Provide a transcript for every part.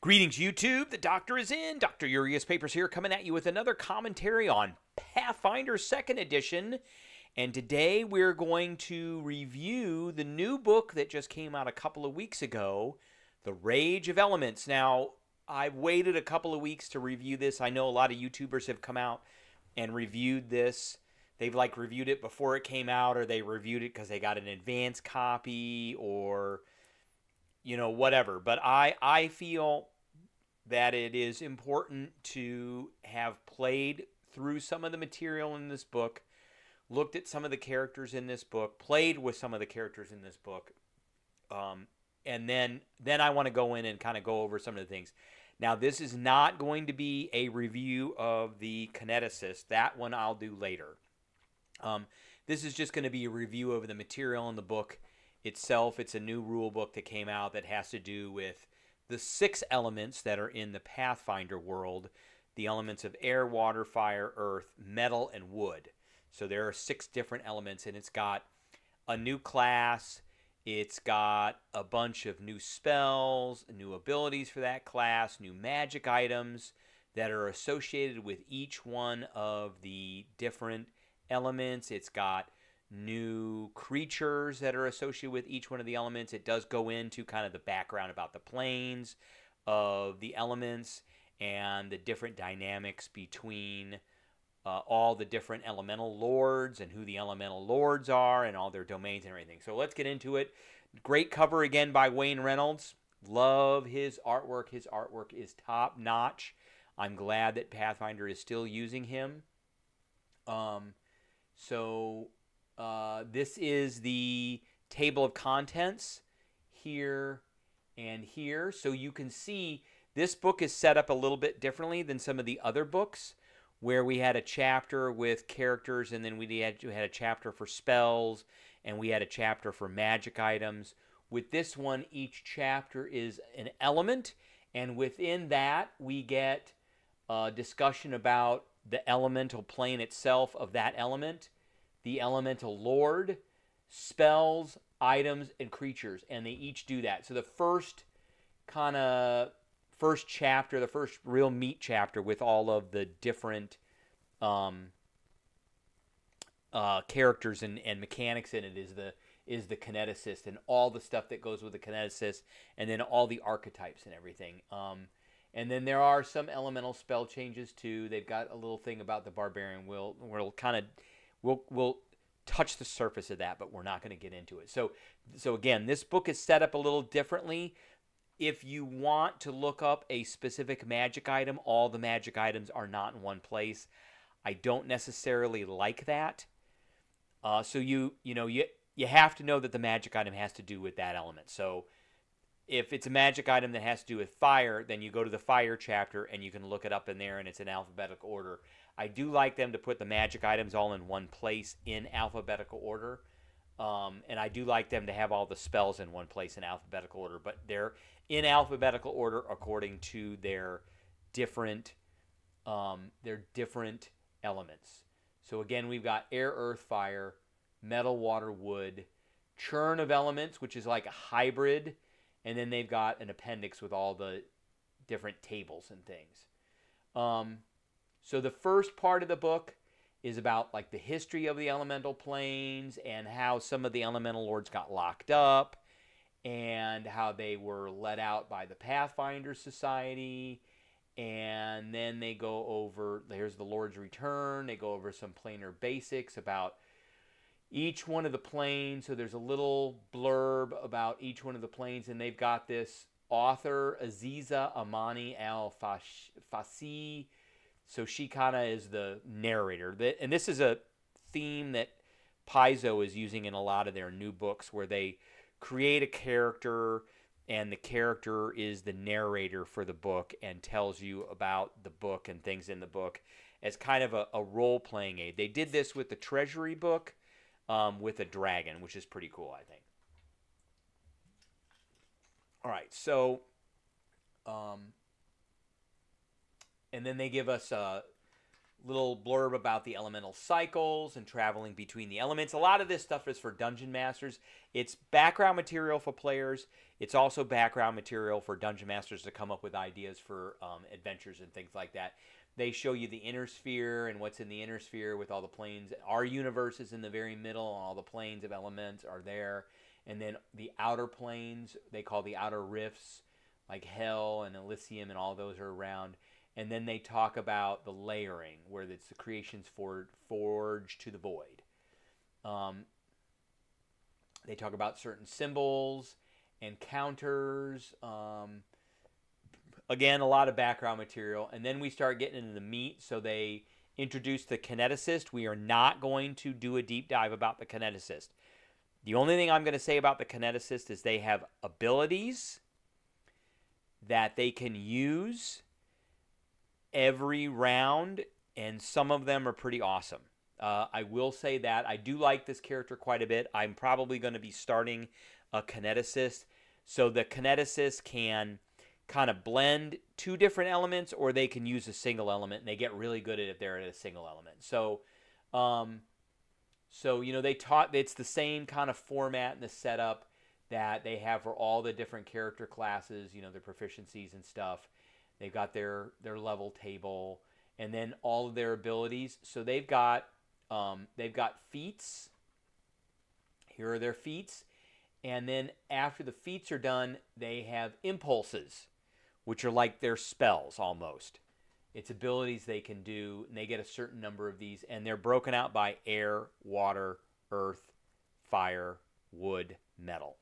Greetings, YouTube. The doctor is in. Dr. Urias Papers here, coming at you with another commentary on Pathfinder 2nd Edition. And today we're going to review the new book that just came out a couple of weeks ago, The Rage of Elements. Now, I've waited a couple of weeks to review this. I know a lot of YouTubers have come out and reviewed this. They've reviewed it before it came out, or they reviewed it because they got an advance copy, or whatever. But I feel that it is important to have played through some of the material in this book, looked at some of the characters in this book, played with some of the characters in this book, and then I want to go in and kind of go over some of the things. Now, this is not going to be a review of the Kineticist. That one I'll do later. This is just going to be a review of the material in the book itself. It's a new rule book that came out that has to do with the 6 elements that are in the Pathfinder world, the elements of air, water, fire, earth, metal, and wood. So there are 6 different elements, and it's got a new class. It's got a bunch of new spells, new abilities for that class, new magic items that are associated with each one of the different elements. It's got new creatures that are associated with each one of the elements. It does go into kind of the background about the planes of the elements and the different dynamics between all the different elemental lords and who the elemental lords are and all their domains and everything. So let's get into it. Great cover again by Wayne Reynolds. Love his artwork. His artwork is top notch. I'm glad that Pathfinder is still using him. This is the table of contents here and here. So you can see this book is set up a little bit differently than some of the other books where we had a chapter with characters, and then we had a chapter for spells, and we had a chapter for magic items. With this one, each chapter is an element, and within that we get a discussion about the elemental plane itself of that element, the elemental lord, spells, items, and creatures, and they each do that. So the first chapter, the first real meat chapter with all of the different characters and mechanics in it is the Kineticist and all the stuff that goes with the Kineticist, and then all the archetypes and everything. And then there are some elemental spell changes too. They've got a little thing about the Barbarian. We'll touch the surface of that, but we're not going to get into it. So again, this book is set up a little differently. If you want to look up a specific magic item, all the magic items are not in one place. I don't necessarily like that. So you have to know that the magic item has to do with that element. So if it's a magic item that has to do with fire, then you go to the fire chapter and you can look it up in there, and it's in alphabetical order. I do like them to put the magic items all in one place in alphabetical order. And I do like them to have all the spells in one place in alphabetical order, but they're in alphabetical order according to their different elements. So again, we've got air, earth, fire, metal, water, wood, churn of elements, which is like a hybrid, and then they've got an appendix with all the different tables and things. So the first part of the book is about the history of the elemental planes and how some of the elemental lords got locked up and how they were let out by the Pathfinder Society. And then they go over, here's the Lord's Return. They go over some planar basics about each one of the planes. So there's a little blurb about each one of the planes, and they've got this author, Aziza Amani Al-Fasi. So she kind of is the narrator. And this is a theme that Paizo is using in a lot of their new books, where they create a character, and the character is the narrator for the book and tells you about the book and things in the book as kind of a role-playing aid. They did this with the Treasury book with a dragon, which is pretty cool, I think. All right, so... and then they give us little blurb about the elemental cycles and traveling between the elements. A lot of this stuff is for dungeon masters. It's background material for players. It's also background material for dungeon masters to come up with ideas for adventures and things like that. They show you the inner sphere and what's in the inner sphere with all the planes. Our universe is in the very middle, and all the planes of elements are there. And then the outer planes, they call the outer rifts, like Hell and Elysium, and all those are around. And then they talk about the layering, where it's the creations forged to the void. They talk about certain symbols and counters. Again, a lot of background material. And then we start getting into the meat. So they introduce the kineticist. We are not going to do a deep dive about the kineticist. The only thing I'm going to say about the kineticist is they have abilities that they can use every round, and some of them are pretty awesome. I will say that I do like this character quite a bit. I'm probably going to be starting a kineticist. So the kineticist can kind of blend two different elements, or they can use a single element, and they get really good at it if they're at a single element. So, you know, they taught, it's the same kind of format and the setup that they have for all the different character classes, you know, their proficiencies and stuff. They've got their level table, and then all of their abilities. So they've got feats. Here are their feats. And then after the feats are done, they have impulses, which are like their spells almost. It's abilities they can do, and they get a certain number of these, and they're broken out by air, water, earth, fire, wood, metal.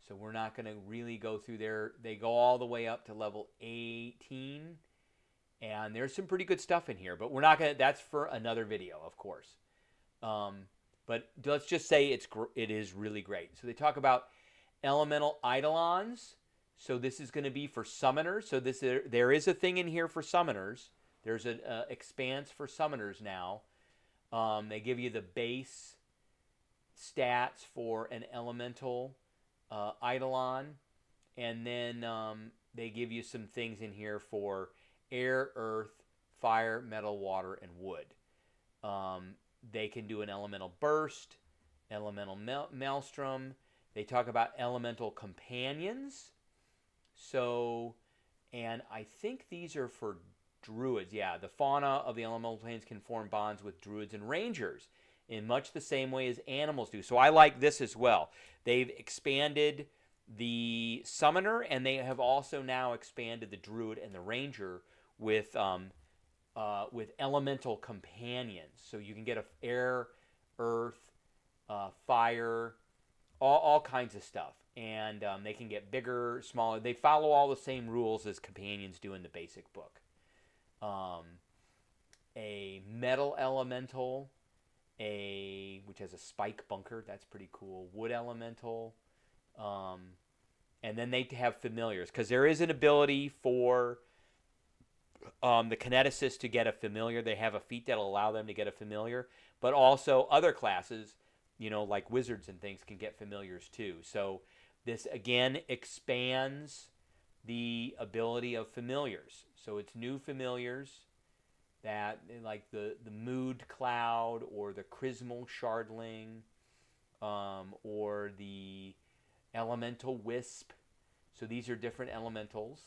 So we're not going to really go through there. They go all the way up to level 18, and there's some pretty good stuff in here, but we're not going to, that's for another video, of course. But let's just say it is really great. So they talk about elemental eidolons. So this is going to be for summoners. So there is a thing in here for summoners. There's an expanse for summoners now. They give you the base stats for an elemental eidolon, and then they give you some things in here for air, earth, fire, metal, water, and wood. They can do an elemental burst, elemental maelstrom. They talk about elemental companions. So, and I think these are for druids. Yeah, the fauna of the elemental planes can form bonds with druids and rangers in much the same way as animals do. So I like this as well. They've expanded the summoner, and they have also now expanded the druid and the ranger with elemental companions. So you can get air, earth, fire, all kinds of stuff. And they can get bigger, smaller. They follow all the same rules as companions do in the basic book. A metal elemental, which has a spike bunker. That's pretty cool. Wood elemental. And then they have familiars, because there is an ability for the kineticist to get a familiar. They have a feat that'll allow them to get a familiar. But also other classes, you know, like wizards and things, can get familiars too. So this, again, expands the ability of familiars. So it's new familiars that, like the mood cloud, or the chrismal shardling, or the elemental wisp. So these are different elementals.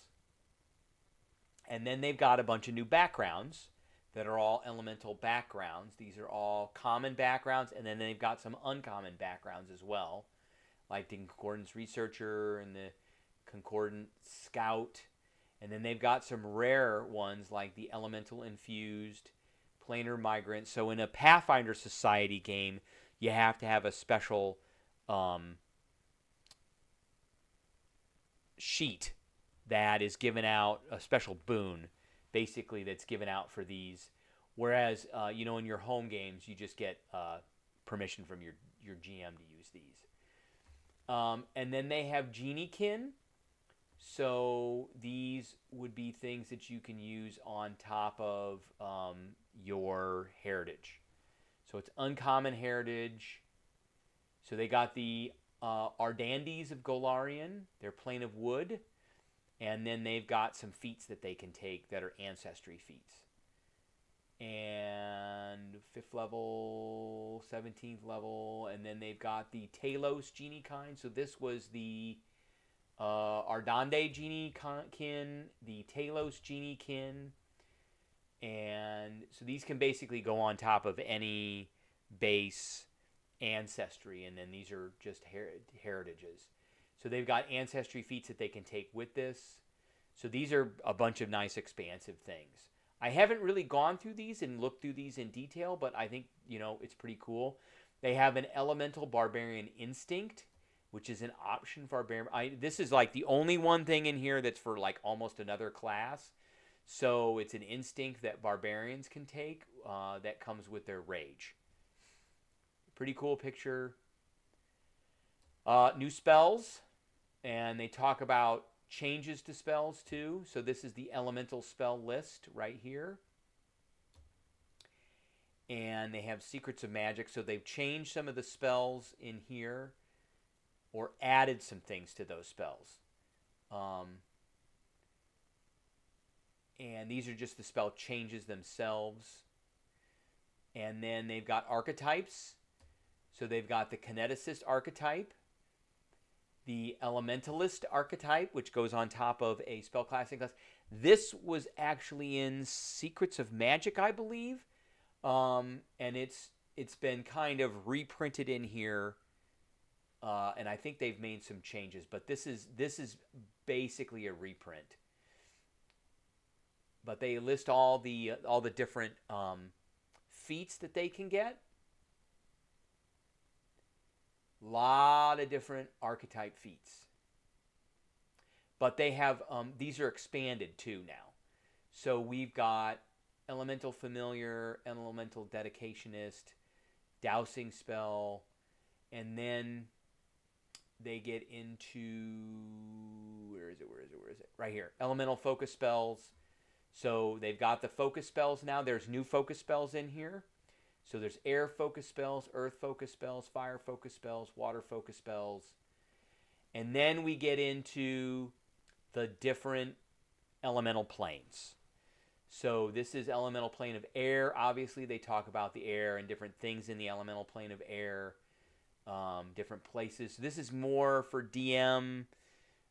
And then they've got a bunch of new backgrounds that are all elemental backgrounds. These are all common backgrounds, and then they've got some uncommon backgrounds as well, like the Concordance Researcher and the Concordant Scout. And then they've got some rare ones like the Elemental Infused, Planar Migrant. So in a Pathfinder Society game, you have to have a special sheet that is given out, a special boon, basically, that's given out for these. Whereas, you know, in your home games, you just get permission from your GM to use these. And then they have Geniekin. So these would be things that you can use on top of your heritage. So it's uncommon heritage. So they got the Ardandes of Golarion. They're Plane of Wood. And then they've got some feats that they can take that are ancestry feats. and 5th level, 17th level, and then they've got the Talos genie kind. So this was the Ardande genie kin, the Talos genie kin, and so these can basically go on top of any base ancestry, and then these are just heritages. So they've got ancestry feats that they can take with this. So these are a bunch of nice expansive things. I haven't really gone through these and looked through these in detail, but I think, you know, it's pretty cool. They have an elemental barbarian instinct, which is an option for barbarian. This is like the only one thing in here that's for like almost another class. So it's an instinct that barbarians can take that comes with their rage. Pretty cool picture. New spells, and they talk about changes to spells too. So this is the elemental spell list right here. And they have secrets of magic. So they've changed some of the spells in here or added some things to those spells. And these are just the spell changes themselves. And then they've got archetypes. So they've got the kineticist archetype, the elementalist archetype, which goes on top of a spellcasting class. This was actually in Secrets of Magic, I believe. And it's been kind of reprinted in here. And I think they've made some changes, but this is basically a reprint. But they list all the different feats that they can get. Lot of different archetype feats. But they have these are expanded too now. So we've got elemental familiar, elemental dedicationist, dousing spell, and then they get into where is it? Right here. Elemental focus spells. So they've got the focus spells now. There's new focus spells in here. So there's air focus spells, earth focus spells, fire focus spells, water focus spells. And then we get into the different elemental planes. So this is elemental plane of air. Obviously, they talk about the air and different things in the elemental plane of air, different places. So this is more for DM,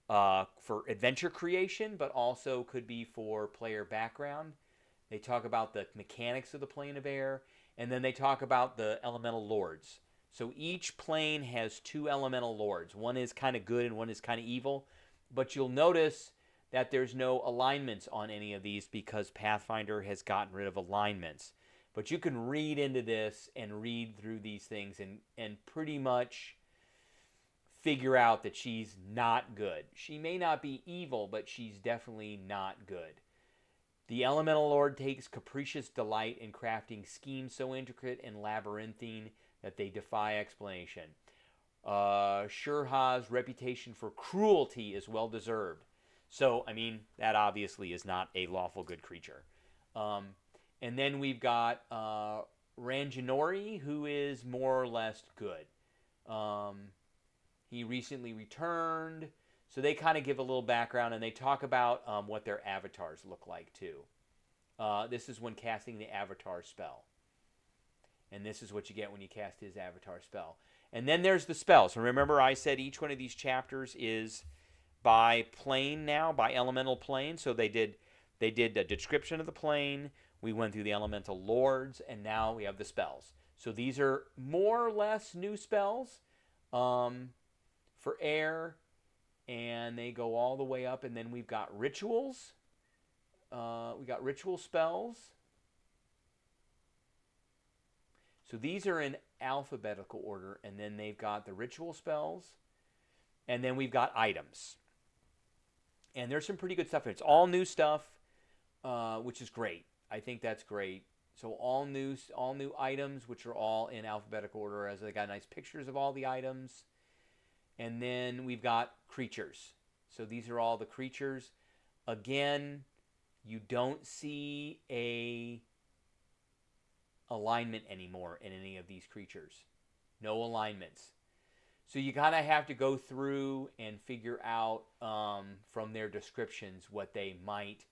for adventure creation, but also could be for player background. They talk about the mechanics of the plane of air. And then they talk about the elemental lords. So each plane has two elemental lords. One is kind of good and one is kind of evil. But you'll notice that there's no alignments on any of these because Pathfinder has gotten rid of alignments. But you can read into this and read through these things and pretty much figure out that she's not good. She may not be evil, but she's definitely not good. The Elemental Lord takes capricious delight in crafting schemes so intricate and labyrinthine that they defy explanation. Shurha's reputation for cruelty is well deserved. So, I mean, that obviously is not a lawful good creature. And then we've got Ranjanori, who is more or less good. He recently returned. So they kind of give a little background, and they talk about what their avatars look like, too. This is when casting the avatar spell. And this is what you get when you cast his avatar spell. And then there's the spells. So remember I said each one of these chapters is by plane now, by elemental plane. So they did a description of the plane. We went through the elemental lords, and now we have the spells. So these are more or less new spells for air. And they go all the way up, and then we've got rituals. We got ritual spells. So these are in alphabetical order, and then they've got the ritual spells, and then we've got items. And there's some pretty good stuff. It's all new stuff, which is great. I think that's great. So all new items, which are all in alphabetical order, as they got nice pictures of all the items. And then we've got creatures. So these are all the creatures. Again, you don't see a alignment anymore in any of these creatures. No alignments. So you kind of have to go through and figure out from their descriptions what they might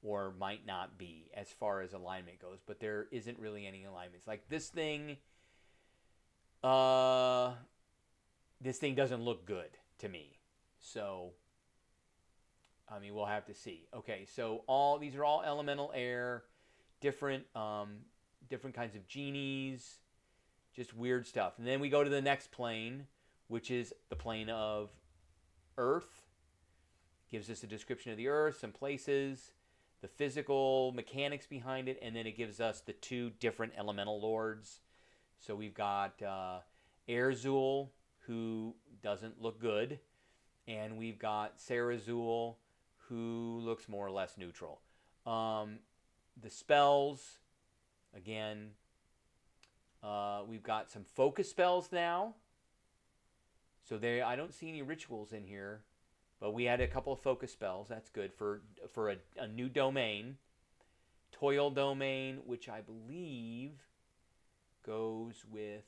or might not be as far as alignment goes, but there isn't really any alignments. Like this thing doesn't look good to me. So, I mean, we'll have to see. Okay, so these are all elemental air, different kinds of genies, just weird stuff. And then we go to the next plane, which is the plane of Earth. Gives us a description of the Earth, some places, the physical mechanics behind it, and then it gives us the two different elemental lords. So we've got Erzul, who doesn't look good, and we've got Sarazul, who looks more or less neutral. The spells, again, we've got some focus spells now. So I don't see any rituals in here, but we had a couple of focus spells. That's good for a new domain. Toil domain, which I believe goes with...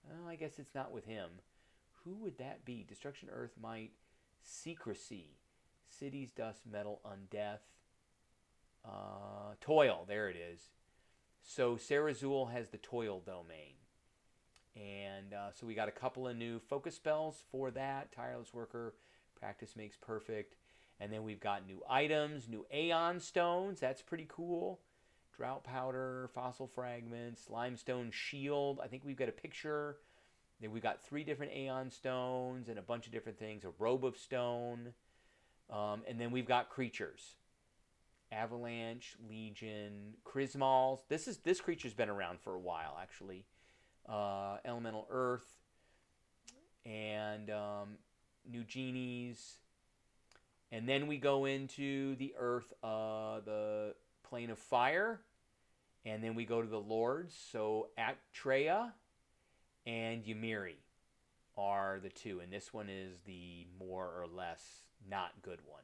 Oh, I guess it's not with him. Who would that be? Destruction, Earth, Might, Secrecy, Cities, Dust, Metal, Undeath, Toil. There it is. So Sarazul has the Toil domain. And so we got a couple of new focus spells for that. Tireless Worker, Practice Makes Perfect. And then we've got new items, new Aeon Stones. That's pretty cool. Drought Powder, Fossil Fragments, Limestone Shield. I think we've got a picture. Then we've got 3 different Aeon Stones and a bunch of different things. A Robe of Stone. And then we've got creatures. Avalanche, Legion, Chrismals. This creature's been around for a while, actually. Elemental Earth. And new genies. And then we go into the Earth, the Plane of Fire. And then we go to the Lords. So Actrea and Ymiri are the two. And this one is the more or less not good one.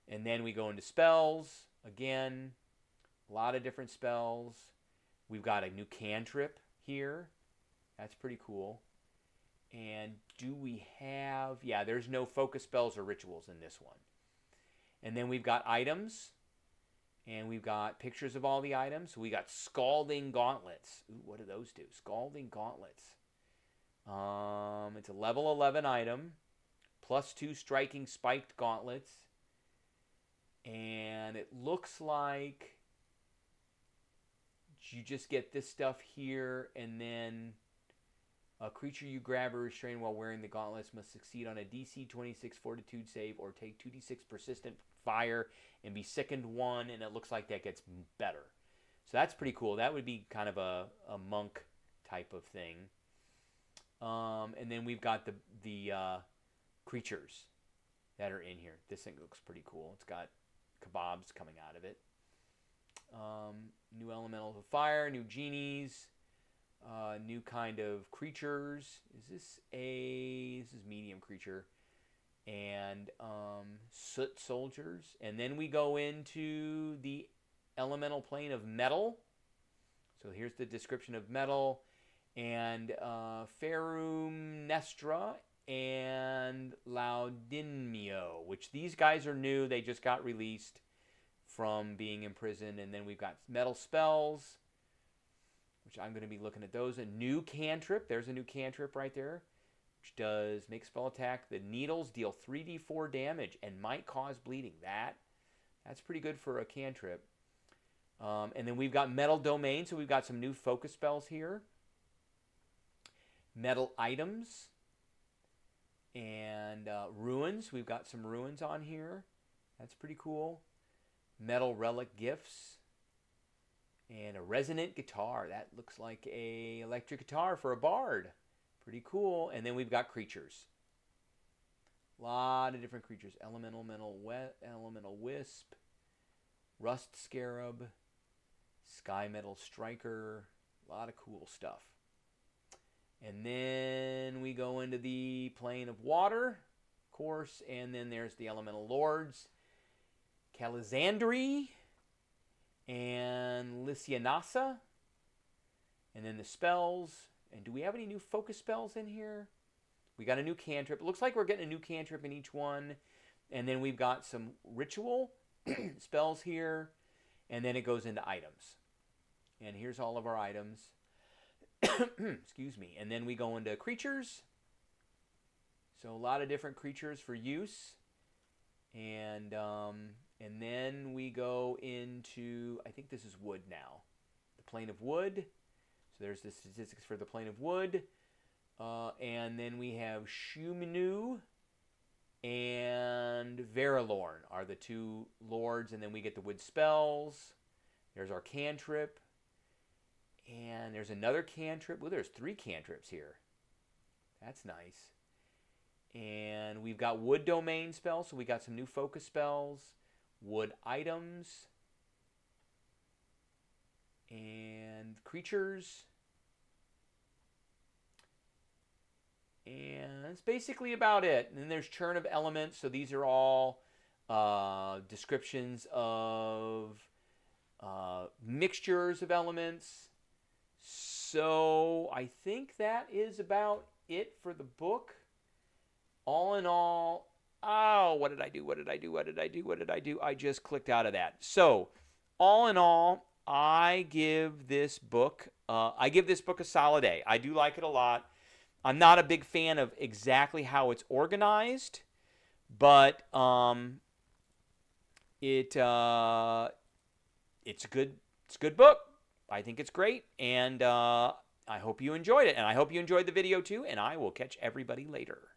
And then we go into spells. Again, a lot of different spells. We've got a new cantrip here. That's pretty cool. And do we have... Yeah, there's no focus spells or rituals in this one. And then we've got items. And we've got pictures of all the items. So we got Scalding Gauntlets. Ooh, what do those do? Scalding Gauntlets. It's a level 11 item. +2 striking spiked gauntlets. And it looks like you just get this stuff here, and then a creature you grab or restrain while wearing the gauntlets must succeed on a DC 26 Fortitude save or take 2d6 persistent fire and be sickened 1, and it looks like that gets better. So that's pretty cool. That would be kind of a monk type of thing. And then we've got the creatures that are in here. This thing looks pretty cool. It's got kebabs coming out of it. New elementals of fire, new genies, new kind of creatures. This is medium creature. And soot soldiers. And then we go into the elemental plane of metal. So here's the description of metal. And Ferum Nestra and Laudinmio, which these guys are new. They just got released from being imprisoned. And then we've got metal spells, which I'm going to be looking at those. A new cantrip. There's a new cantrip right there, which does make spell attack. The needles deal 3d4 damage and might cause bleeding. That's pretty good for a cantrip. And then we've got metal domain. So we've got some new focus spells here. Metal items. And ruins. We've got some ruins on here. That's pretty cool. Metal relic gifts. And a resonant guitar. That looks like a electric guitar for a bard. Pretty cool. And then we've got creatures. A lot of different creatures. Elemental wisp. Rust scarab. Sky metal striker. A lot of cool stuff. And then we go into the plane of water, of course. And then there's the elemental lords. Calizandri and Lysianassa. And then the spells. And do we have any new focus spells in here? We got a new cantrip. It looks like we're getting a new cantrip in each one. And then we've got some ritual spells here, and then it goes into items. And here's all of our items. Excuse me. And then we go into creatures. So a lot of different creatures for use. And then we go into, I think this is wood now. The plane of wood. So there's the statistics for the plane of wood. And then we have Shumenu and Verilorn are the two lords. And then we get the wood spells. There's our cantrip. And there's another cantrip. Well, there's 3 cantrips here. That's nice. And we've got wood domain spells. So we got some new focus spells. Wood items. And creatures. And that's basically about it. And then there's churn of elements. So these are all descriptions of mixtures of elements. So I think that is about it for the book. All in all, oh, what did I do? What did I do? What did I do? What did I do? I just clicked out of that. So all in all, I give this book a solid A. I do like it a lot. I'm not a big fan of exactly how it's organized, but it's a good book. I think it's great, and I hope you enjoyed it, and I hope you enjoyed the video too, and I will catch everybody later.